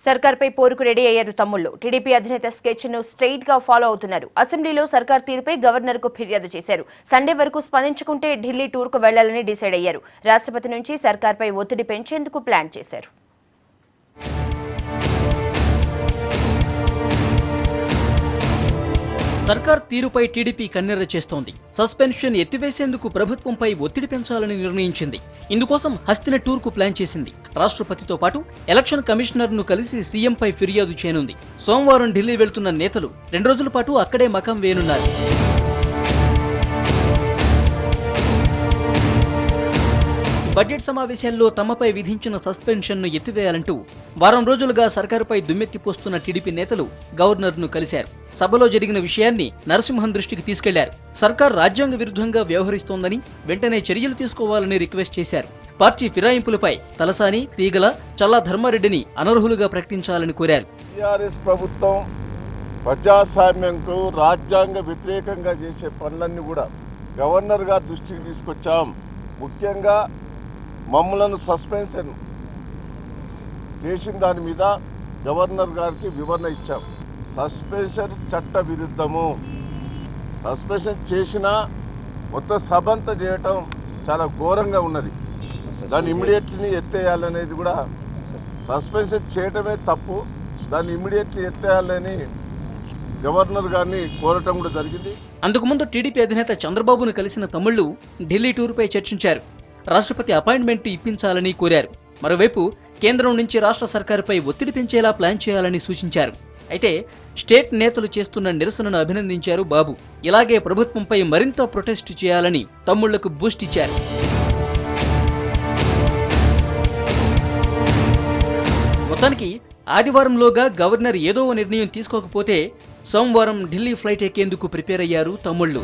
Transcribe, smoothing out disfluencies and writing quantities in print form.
సర్కార్పై పోరుకు రెడీ అయ్యారు తమ్ముళ్లు. టీడీపీ అధినేత స్కెచ్ ను స్ట్రెయిట్ గా ఫాలో అవుతున్నారు. అసెంబ్లీలో సర్కార్ తీరుపై గవర్నర్ కు ఫిర్యాదు చేశారు. సండే వరకు స్పందించుకుంటే ఢిల్లీ టూర్ కు వెళ్లాలని డిసైడ్ అయ్యారు. రాష్ట్రపతి నుంచి సర్కార్పై ఒత్తిడి పెంచేందుకు ప్లాన్ చేశారు. సర్కార్ తీరుపై టీడీపీ కన్నెర్ర చేస్తోంది. సస్పెన్షన్ ఎత్తివేసేందుకు ప్రభుత్వంపై ఒత్తిడి పెంచాలని నిర్ణయించింది. ఇందుకోసం హస్తిన టూర్ కు ప్లాన్ చేసింది. రాష్ట్రపతితో పాటు ఎలక్షన్ కమిషనర్ ను కలిసి సీఎంపై ఫిర్యాదు చేయనుంది. సోమవారం ఢిల్లీ వెళ్తున్న నేతలు 2 రోజుల పాటు అక్కడే మకాం వేయనున్నారు. బడ్జెట్ సమావేశాల్లో తమపై విధించిన సస్పెన్షన్ ను ఎత్తివేయాలంటూ వారం రోజులుగా సర్కారుపై దుమ్మెత్తిపోస్తున్న టీడీపీ నేతలు గవర్నర్ ను కలిశారు. సభలో జరిగిన విషయాన్ని నరసింహన్ దృష్టికి తీసుకెళ్లారు. సర్కార్ రాజ్యాంగ విరుద్ధంగా వ్యవహరిస్తోందని వెంటనే చర్యలు తీసుకోవాలని రిక్వెస్ట్ చేశారు. పార్టీ ఫిరాయింపులపై తలసాని, తీగల, చల్లా ధర్మారెడ్డిని అనర్హులుగా ప్రకటించాలని కోరారు. టీఆర్ఎస్ ప్రభుత్వం ప్రజాస్వామ్యంకు రాజ్యాంగ వ్యతిరేకంగా చేసే పనులన్నీ కూడా గవర్నర్ గారి దృష్టికి తీసుకొచ్చాం. ముఖ్యంగా మమ్మలను సస్పెన్షన్ చేసిన దాని మీద గవర్నర్ గారికి వివరణ ఇచ్చాం. సస్పెన్షన్ చట్ట విరుద్ధము. సస్పెన్షన్ చేసినా మొత్తం సభంతా చేయటం చాలా ఘోరంగా ఉన్నది. దాన్ని ఇమ్మీడియట్లీ ఎత్తేయాలనేది కూడా, సస్పెన్షన్ చేయటమే తప్పు, దాన్ని ఇమ్మీడియట్లీ ఎత్తేయాలని గవర్నర్ గారిని కోరటం కూడా జరిగింది. అందుకుముందు టీడీపీ అధినేత చంద్రబాబును కలిసిన తమ్ముళ్లు ఢిల్లీ టూర్పై చర్చించారు. రాష్ట్రపతి అపాయింట్మెంట్ ఇప్పించాలని కోరారు. మరోవైపు కేంద్రం నుంచి రాష్ట్ర సర్కారుపై ఒత్తిడి పెంచేలా ప్లాన్ చేయాలని సూచించారు. అయితే స్టేట్ నేతలు చేస్తున్న నిరసనను అభినందించారు బాబు. ఇలాగే ప్రభుత్వంపై మరింత ప్రొటెస్ట్ చేయాలని తమ్ముళ్లకు బూస్ట్ ఇచ్చారు. మొత్తానికి ఆదివారంలోగా గవర్నర్ ఏదో నిర్ణయం తీసుకోకపోతే సోమవారం ఢిల్లీ ఫ్లైట్ ఎక్కేందుకు ప్రిపేర్ అయ్యారు తమ్ముళ్లు.